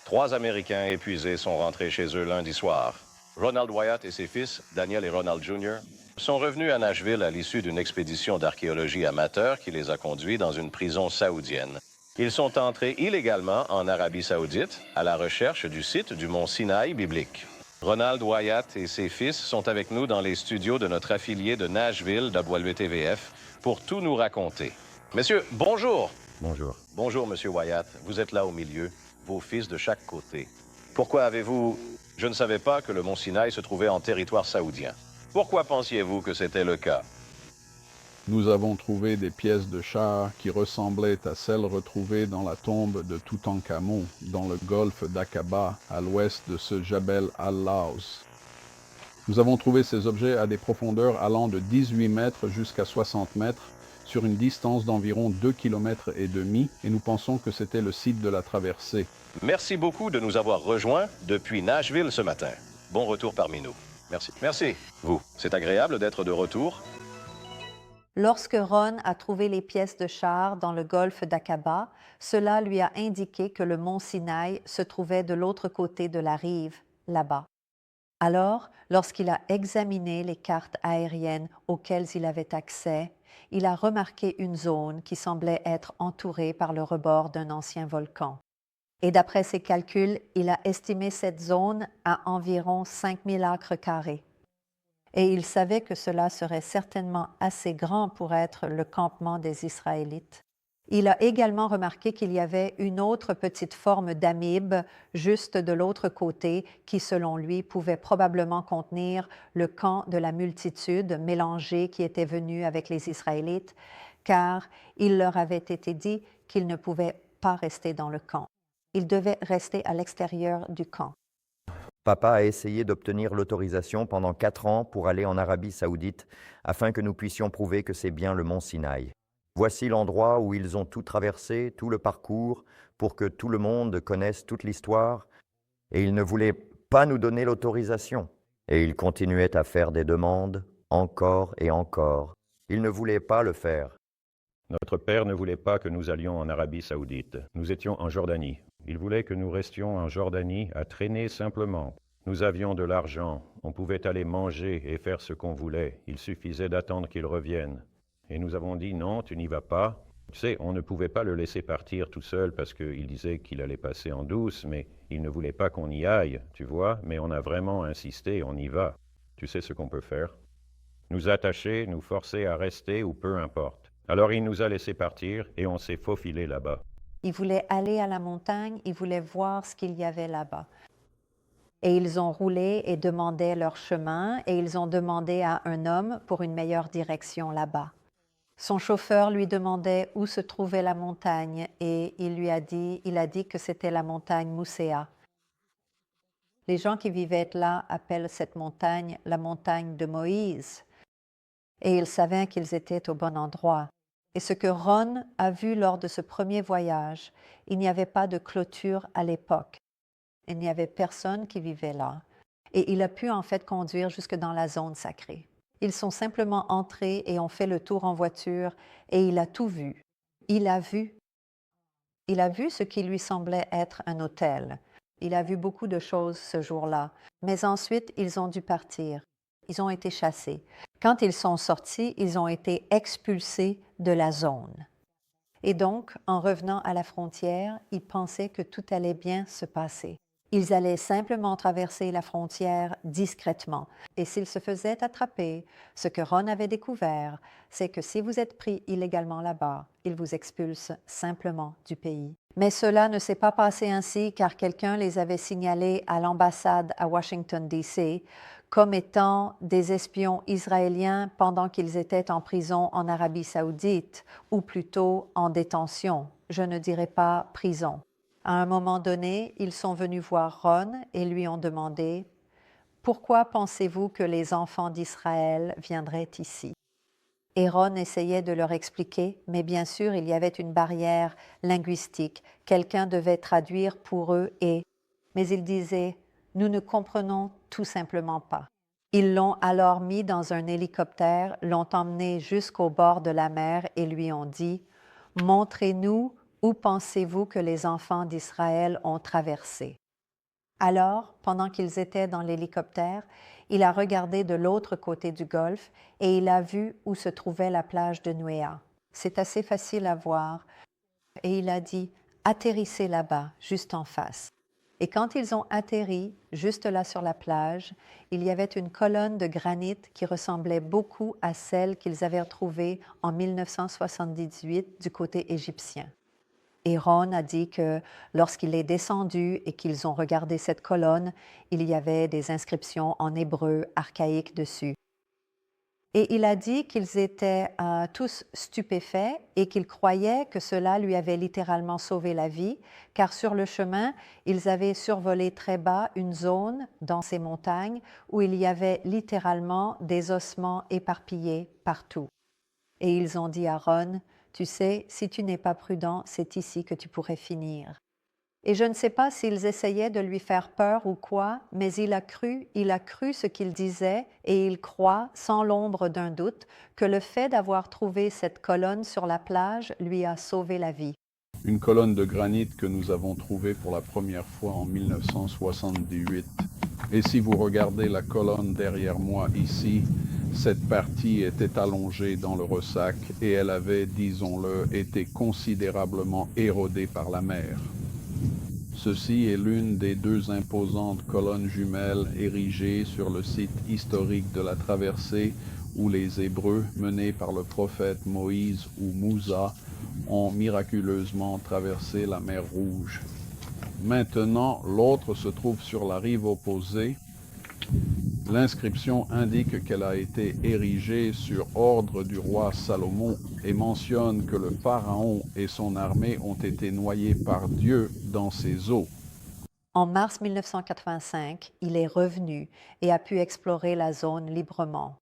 3 Américains épuisés sont rentrés chez eux lundi soir. Ronald Wyatt et ses fils, Daniel et Ronald Jr., sont revenus à Nashville à l'issue d'une expédition d'archéologie amateur qui les a conduits dans une prison saoudienne. Ils sont entrés illégalement en Arabie saoudite à la recherche du site du mont Sinaï biblique. Ronald Wyatt et ses fils sont avec nous dans les studios de notre affilié de Nashville, WTVF, pour tout nous raconter. Messieurs, bonjour. Bonjour. Bonjour, Monsieur Wyatt. Vous êtes là au milieu, vos fils de chaque côté. Pourquoi avez-vous... Je ne savais pas que le mont Sinaï se trouvait en territoire saoudien. Pourquoi pensiez-vous que c'était le cas? Nous avons trouvé des pièces de chars qui ressemblaient à celles retrouvées dans la tombe de Toutankhamon, dans le golfe d'Aqaba, à l'ouest de ce Jabel al-Laws. Nous avons trouvé ces objets à des profondeurs allant de 18 mètres jusqu'à 60 mètres, sur une distance d'environ 2,5 km, et nous pensons que c'était le site de la traversée. Merci beaucoup de nous avoir rejoints depuis Nashville ce matin. Bon retour parmi nous. Merci. Merci. Vous, c'est agréable d'être de retour? Lorsque Ron a trouvé les pièces de char dans le golfe d'Aqaba, cela lui a indiqué que le mont Sinaï se trouvait de l'autre côté de la rive, là-bas. Alors, lorsqu'il a examiné les cartes aériennes auxquelles il avait accès, il a remarqué une zone qui semblait être entourée par le rebord d'un ancien volcan. Et d'après ses calculs, il a estimé cette zone à environ 5000 acres carrés. Et il savait que cela serait certainement assez grand pour être le campement des Israélites. Il a également remarqué qu'il y avait une autre petite forme d'amibe juste de l'autre côté qui, selon lui, pouvait probablement contenir le camp de la multitude mélangée qui était venue avec les Israélites, car il leur avait été dit qu'ils ne pouvaient pas rester dans le camp. Ils devaient rester à l'extérieur du camp. Papa a essayé d'obtenir l'autorisation pendant 4 ans pour aller en Arabie Saoudite afin que nous puissions prouver que c'est bien le mont Sinaï. Voici l'endroit où ils ont tout traversé, tout le parcours, pour que tout le monde connaisse toute l'histoire, et ils ne voulaient pas nous donner l'autorisation. Et ils continuaient à faire des demandes, encore et encore. Ils ne voulaient pas le faire. Notre père ne voulait pas que nous allions en Arabie Saoudite. Nous étions en Jordanie. Il voulait que nous restions en Jordanie à traîner simplement. Nous avions de l'argent, on pouvait aller manger et faire ce qu'on voulait. Il suffisait d'attendre qu'il revienne. Et nous avons dit non, tu n'y vas pas. Tu sais, on ne pouvait pas le laisser partir tout seul parce qu'il disait qu'il allait passer en douce, mais il ne voulait pas qu'on y aille, tu vois. Mais on a vraiment insisté, on y va. Tu sais ce qu'on peut faire? Nous attacher, nous forcer à rester ou peu importe. Alors il nous a laissé partir et on s'est faufilé là-bas. Ils voulaient aller à la montagne, ils voulaient voir ce qu'il y avait là-bas. Et ils ont roulé et demandé leur chemin, et ils ont demandé à un homme pour une meilleure direction là-bas. Son chauffeur lui demandait où se trouvait la montagne, et il a dit que c'était la montagne Moussea. Les gens qui vivaient là appellent cette montagne la montagne de Moïse, et ils savaient qu'ils étaient au bon endroit. Et ce que Ron a vu lors de ce premier voyage, il n'y avait pas de clôture à l'époque. Il n'y avait personne qui vivait là. Et il a pu en fait conduire jusque dans la zone sacrée. Ils sont simplement entrés et ont fait le tour en voiture et il a tout vu. Il a vu. Il a vu ce qui lui semblait être un hôtel. Il a vu beaucoup de choses ce jour-là. Mais ensuite, ils ont dû partir. Ils ont été chassés. Quand ils sont sortis, ils ont été expulsés de la zone. Et donc, en revenant à la frontière, ils pensaient que tout allait bien se passer. Ils allaient simplement traverser la frontière discrètement. Et s'ils se faisaient attraper, ce que Ron avait découvert, c'est que si vous êtes pris illégalement là-bas, ils vous expulsent simplement du pays. Mais cela ne s'est pas passé ainsi car quelqu'un les avait signalés à l'ambassade à Washington, D.C. comme étant des espions israéliens pendant qu'ils étaient en prison en Arabie saoudite, ou plutôt en détention. Je ne dirais pas prison. À un moment donné, ils sont venus voir Ron et lui ont demandé « Pourquoi pensez-vous que les enfants d'Israël viendraient ici ?» Et Ron essayait de leur expliquer, mais bien sûr, il y avait une barrière linguistique. Quelqu'un devait traduire pour eux mais ils disaient « Nous ne comprenons tout simplement pas ». Ils l'ont alors mis dans un hélicoptère, l'ont emmené jusqu'au bord de la mer et lui ont dit « Montrez-nous où où pensez-vous que les enfants d'Israël ont traversé? » Alors, pendant qu'ils étaient dans l'hélicoptère, il a regardé de l'autre côté du golfe et il a vu où se trouvait la plage de Nouéa. C'est assez facile à voir. Et il a dit, « Atterrissez là-bas, juste en face. » Et quand ils ont atterri, juste là sur la plage, il y avait une colonne de granit qui ressemblait beaucoup à celle qu'ils avaient trouvée en 1978 du côté égyptien. Et Ron a dit que lorsqu'il est descendu et qu'ils ont regardé cette colonne, il y avait des inscriptions en hébreu archaïque dessus. Et il a dit qu'ils étaient tous stupéfaits et qu'ils croyaient que cela lui avait littéralement sauvé la vie, car sur le chemin, ils avaient survolé très bas une zone dans ces montagnes où il y avait littéralement des ossements éparpillés partout. Et ils ont dit à Ron, « Tu sais, si tu n'es pas prudent, c'est ici que tu pourrais finir. » Et je ne sais pas s'ils essayaient de lui faire peur ou quoi, mais il a cru ce qu'il disait et il croit, sans l'ombre d'un doute, que le fait d'avoir trouvé cette colonne sur la plage lui a sauvé la vie. Une colonne de granit que nous avons trouvée pour la première fois en 1978. Et si vous regardez la colonne derrière moi ici, cette partie était allongée dans le ressac et elle avait, disons-le, été considérablement érodée par la mer. Ceci est l'une des deux imposantes colonnes jumelles érigées sur le site historique de la traversée où les Hébreux, menés par le prophète Moïse ou Moussa, ont miraculeusement traversé la mer Rouge. Maintenant, l'autre se trouve sur la rive opposée. L'inscription indique qu'elle a été érigée sur ordre du roi Salomon et mentionne que le pharaon et son armée ont été noyés par Dieu dans ses eaux. En mars 1985, il est revenu et a pu explorer la zone librement.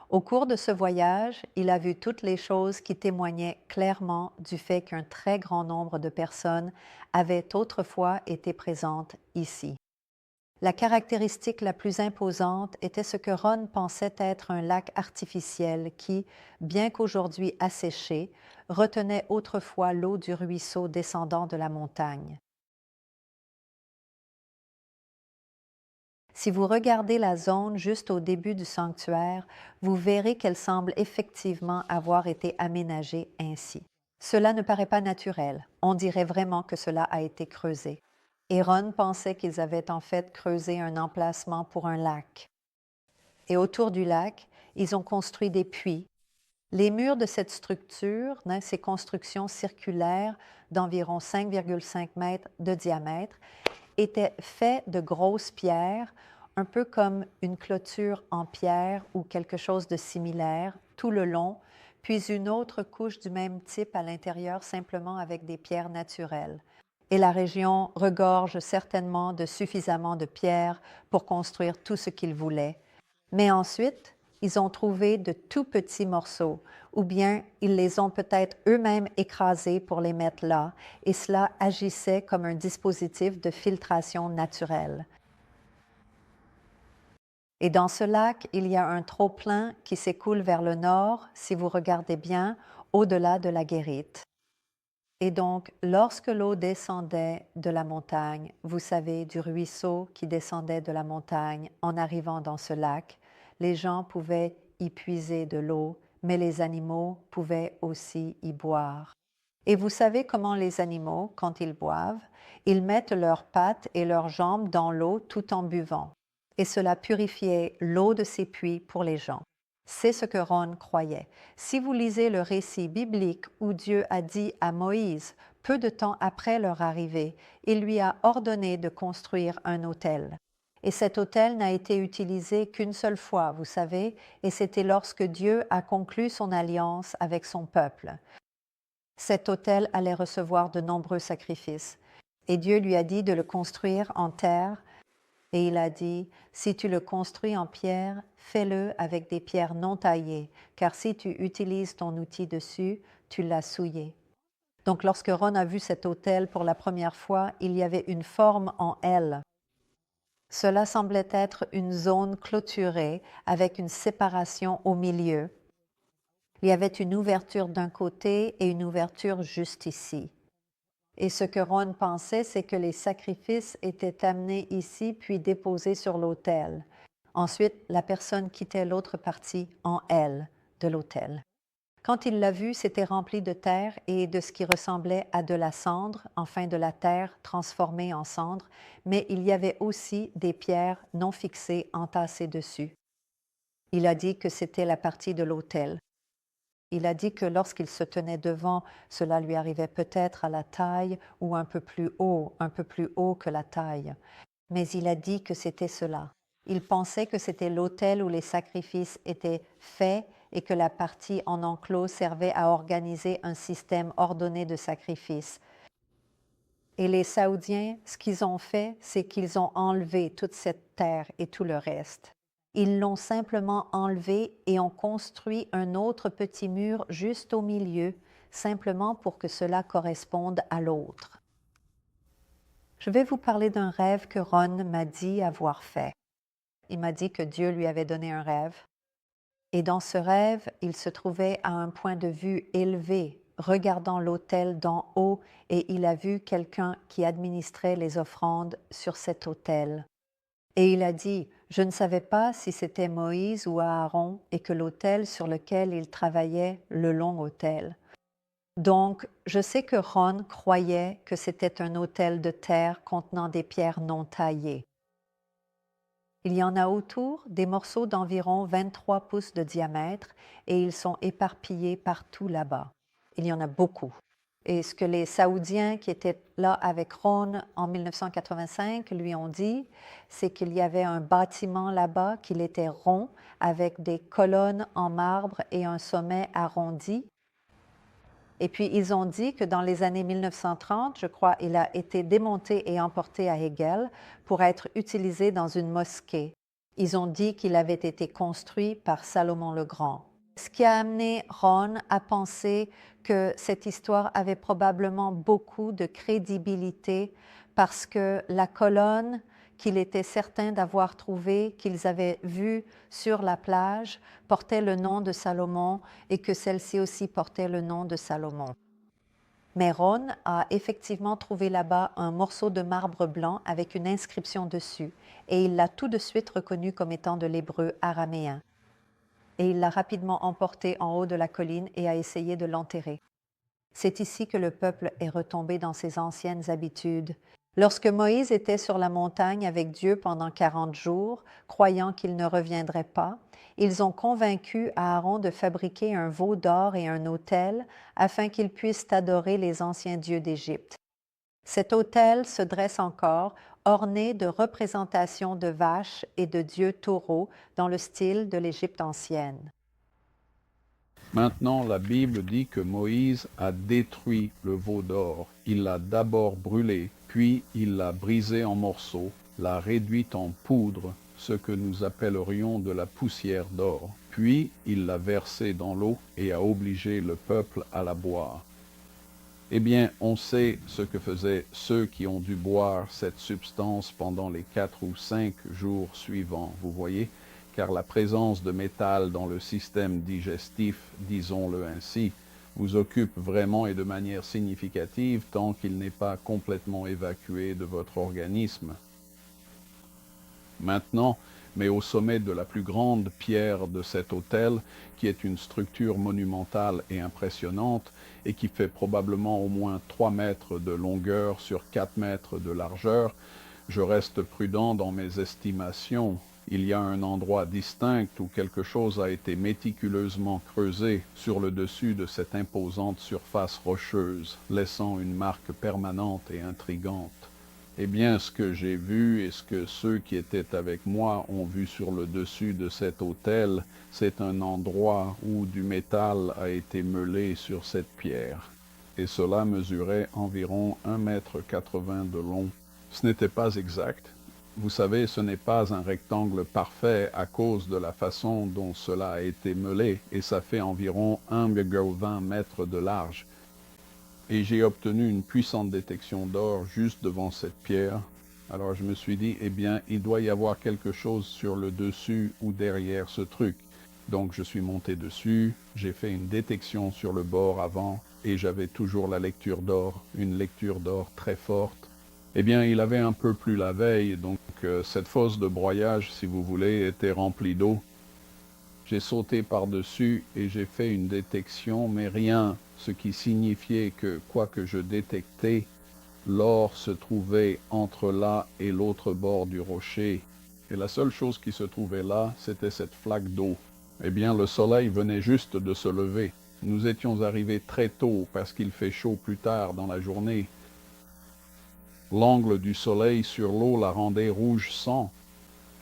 Au cours de ce voyage, il a vu toutes les choses qui témoignaient clairement du fait qu'un très grand nombre de personnes avaient autrefois été présentes ici. La caractéristique la plus imposante était ce que Ron pensait être un lac artificiel qui, bien qu'aujourd'hui asséché, retenait autrefois l'eau du ruisseau descendant de la montagne. Si vous regardez la zone juste au début du sanctuaire, vous verrez qu'elle semble effectivement avoir été aménagée ainsi. Cela ne paraît pas naturel. On dirait vraiment que cela a été creusé. Et Ron pensait qu'ils avaient en fait creusé un emplacement pour un lac. Et autour du lac, ils ont construit des puits. Les murs de cette structure, ces constructions circulaires d'environ 5,5 mètres de diamètre, étaient faits de grosses pierres, un peu comme une clôture en pierre ou quelque chose de similaire, tout le long, puis une autre couche du même type à l'intérieur, simplement avec des pierres naturelles. Et la région regorge certainement de suffisamment de pierres pour construire tout ce qu'ils voulaient. Mais ensuite, ils ont trouvé de tout petits morceaux, ou bien ils les ont peut-être eux-mêmes écrasés pour les mettre là, et cela agissait comme un dispositif de filtration naturelle. Et dans ce lac, il y a un trop-plein qui s'écoule vers le nord, si vous regardez bien, au-delà de la guérite. Et donc, lorsque l'eau descendait de la montagne, vous savez, du ruisseau qui descendait de la montagne en arrivant dans ce lac, les gens pouvaient y puiser de l'eau, mais les animaux pouvaient aussi y boire. Et vous savez comment les animaux, quand ils boivent, ils mettent leurs pattes et leurs jambes dans l'eau tout en buvant. Et cela purifiait l'eau de ces puits pour les gens. C'est ce que Ron croyait. Si vous lisez le récit biblique où Dieu a dit à Moïse, peu de temps après leur arrivée, il lui a ordonné de construire un autel. Et cet autel n'a été utilisé qu'une seule fois, vous savez, et c'était lorsque Dieu a conclu son alliance avec son peuple. Cet autel allait recevoir de nombreux sacrifices. Et Dieu lui a dit de le construire en terre. Et il a dit, si tu le construis en pierre, fais-le avec des pierres non taillées, car si tu utilises ton outil dessus, tu l'as souillé. Donc lorsque Ron a vu cet autel pour la première fois, il y avait une forme en L. Cela semblait être une zone clôturée avec une séparation au milieu. Il y avait une ouverture d'un côté et une ouverture juste ici. Et ce que Ron pensait, c'est que les sacrifices étaient amenés ici puis déposés sur l'autel. Ensuite, la personne quittait l'autre partie en L de l'autel. Quand il l'a vu, c'était rempli de terre et de ce qui ressemblait à de la cendre, enfin de la terre transformée en cendre, mais il y avait aussi des pierres non fixées entassées dessus. Il a dit que c'était la partie de l'autel. Il a dit que lorsqu'il se tenait devant, cela lui arrivait peut-être à la taille ou un peu plus haut que la taille. Mais il a dit que c'était cela. Il pensait que c'était l'autel où les sacrifices étaient faits et que la partie en enclos servait à organiser un système ordonné de sacrifices. Et les Saoudiens, ce qu'ils ont fait, c'est qu'ils ont enlevé toute cette terre et tout le reste. Ils l'ont simplement enlevé et ont construit un autre petit mur juste au milieu, simplement pour que cela corresponde à l'autre. Je vais vous parler d'un rêve que Ron m'a dit avoir fait. Il m'a dit que Dieu lui avait donné un rêve. Et dans ce rêve, il se trouvait à un point de vue élevé, regardant l'autel d'en haut, et il a vu quelqu'un qui administrait les offrandes sur cet autel. Et il a dit, je ne savais pas si c'était Moïse ou Aaron, et que l'autel sur lequel il travaillait, le long autel. Donc, je sais que Ron croyait que c'était un autel de terre contenant des pierres non taillées. Il y en a autour des morceaux d'environ 23 pouces de diamètre et ils sont éparpillés partout là-bas. Il y en a beaucoup. Et ce que les Saoudiens qui étaient là avec Ron en 1985 lui ont dit, c'est qu'il y avait un bâtiment là-bas, qu'il était rond, avec des colonnes en marbre et un sommet arrondi. Et puis, ils ont dit que dans les années 1930, je crois, il a été démonté et emporté à Hegel pour être utilisé dans une mosquée. Ils ont dit qu'il avait été construit par Salomon le Grand. Ce qui a amené Ron à penser que cette histoire avait probablement beaucoup de crédibilité parce que la colonne qu'il était certain d'avoir trouvée, qu'ils avaient vue sur la plage, portait le nom de Salomon et que celle-ci aussi portait le nom de Salomon. Mais Ron a effectivement trouvé là-bas un morceau de marbre blanc avec une inscription dessus et il l'a tout de suite reconnu comme étant de l'hébreu araméen. Et il l'a rapidement emporté en haut de la colline et a essayé de l'enterrer. C'est ici que le peuple est retombé dans ses anciennes habitudes. Lorsque Moïse était sur la montagne avec Dieu pendant 40 jours, croyant qu'il ne reviendrait pas, ils ont convaincu Aaron de fabriquer un veau d'or et un autel afin qu'ils puissent adorer les anciens dieux d'Égypte. Cet autel se dresse encore, orné de représentations de vaches et de dieux taureaux dans le style de l'Égypte ancienne. Maintenant, la Bible dit que Moïse a détruit le veau d'or. Il l'a d'abord brûlé, puis il l'a brisé en morceaux, l'a réduit en poudre, ce que nous appellerions de la poussière d'or. Puis il l'a versé dans l'eau et a obligé le peuple à la boire. Eh bien, on sait ce que faisaient ceux qui ont dû boire cette substance pendant les 4 ou 5 jours suivants, vous voyez, car la présence de métal dans le système digestif, disons-le ainsi, vous occupe vraiment et de manière significative tant qu'il n'est pas complètement évacué de votre organisme. Maintenant, mais au sommet de la plus grande pierre de cet autel, qui est une structure monumentale et impressionnante, et qui fait probablement au moins 3 mètres de longueur sur 4 mètres de largeur, je reste prudent dans mes estimations. Il y a un endroit distinct où quelque chose a été méticuleusement creusé sur le dessus de cette imposante surface rocheuse, laissant une marque permanente et intrigante. Eh bien, ce que j'ai vu et ce que ceux qui étaient avec moi ont vu sur le dessus de cet autel, c'est un endroit où du métal a été meulé sur cette pierre. Et cela mesurait environ 1,80 m de long. Ce n'était pas exact. Vous savez, ce n'est pas un rectangle parfait à cause de la façon dont cela a été meulé, et ça fait environ 1,20 m de large. Et j'ai obtenu une puissante détection d'or juste devant cette pierre. Alors je me suis dit, eh bien, il doit y avoir quelque chose sur le dessus ou derrière ce truc. Donc je suis monté dessus, j'ai fait une détection sur le bord avant, et j'avais toujours la lecture d'or, une lecture d'or très forte. Eh bien, il avait un peu plu la veille, donc cette fosse de broyage, si vous voulez, était remplie d'eau. J'ai sauté par-dessus et j'ai fait une détection, mais rien, ce qui signifiait que, quoi que je détectais, l'or se trouvait entre là et l'autre bord du rocher, et la seule chose qui se trouvait là, c'était cette flaque d'eau. Eh bien, le soleil venait juste de se lever. Nous étions arrivés très tôt parce qu'il fait chaud plus tard dans la journée. L'angle du soleil sur l'eau la rendait rouge sang.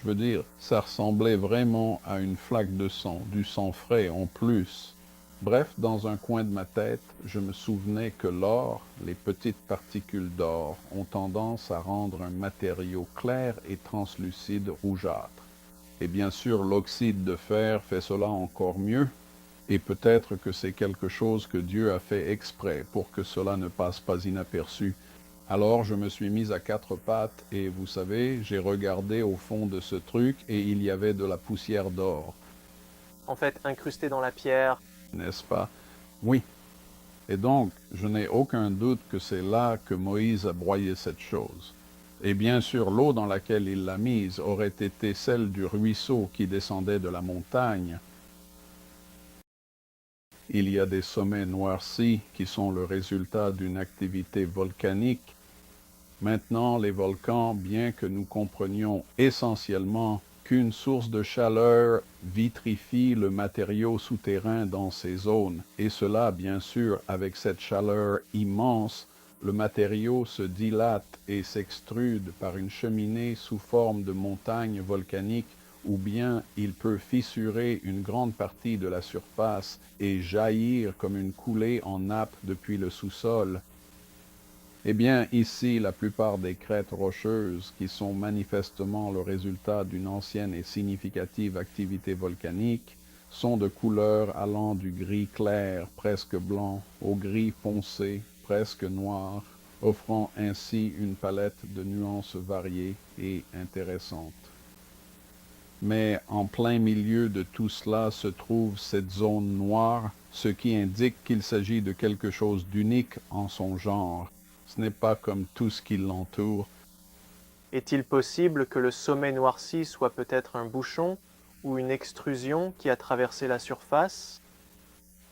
Je veux dire, ça ressemblait vraiment à une flaque de sang, du sang frais en plus. Bref, dans un coin de ma tête, je me souvenais que l'or, les petites particules d'or, ont tendance à rendre un matériau clair et translucide rougeâtre. Et bien sûr, l'oxyde de fer fait cela encore mieux, et peut-être que c'est quelque chose que Dieu a fait exprès pour que cela ne passe pas inaperçu. Alors je me suis mis à quatre pattes et vous savez, j'ai regardé au fond de ce truc et il y avait de la poussière d'or. En fait, incrusté dans la pierre. N'est-ce pas? Oui. Et donc, je n'ai aucun doute que c'est là que Moïse a broyé cette chose. Et bien sûr, l'eau dans laquelle il l'a mise aurait été celle du ruisseau qui descendait de la montagne. Il y a des sommets noircis qui sont le résultat d'une activité volcanique. Maintenant, les volcans, bien que nous comprenions essentiellement qu'une source de chaleur vitrifie le matériau souterrain dans ces zones, et cela, bien sûr, avec cette chaleur immense, le matériau se dilate et s'extrude par une cheminée sous forme de montagne volcanique, ou bien il peut fissurer une grande partie de la surface et jaillir comme une coulée en nappe depuis le sous-sol. Eh bien, ici, la plupart des crêtes rocheuses, qui sont manifestement le résultat d'une ancienne et significative activité volcanique, sont de couleur allant du gris clair, presque blanc, au gris foncé, presque noir, offrant ainsi une palette de nuances variées et intéressantes. Mais en plein milieu de tout cela se trouve cette zone noire, ce qui indique qu'il s'agit de quelque chose d'unique en son genre. Ce n'est pas comme tout ce qui l'entoure. Est-il possible que le sommet noirci soit peut-être un bouchon ou une extrusion qui a traversé la surface?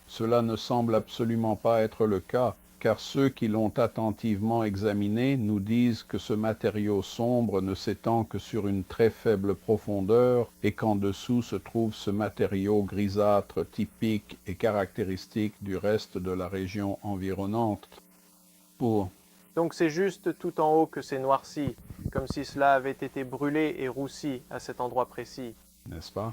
Cela ne semble absolument pas être le cas, car ceux qui l'ont attentivement examiné nous disent que ce matériau sombre ne s'étend que sur une très faible profondeur et qu'en dessous se trouve ce matériau grisâtre typique et caractéristique du reste de la région environnante. Donc c'est juste tout en haut que c'est noirci, comme si cela avait été brûlé et roussi à cet endroit précis. N'est-ce pas?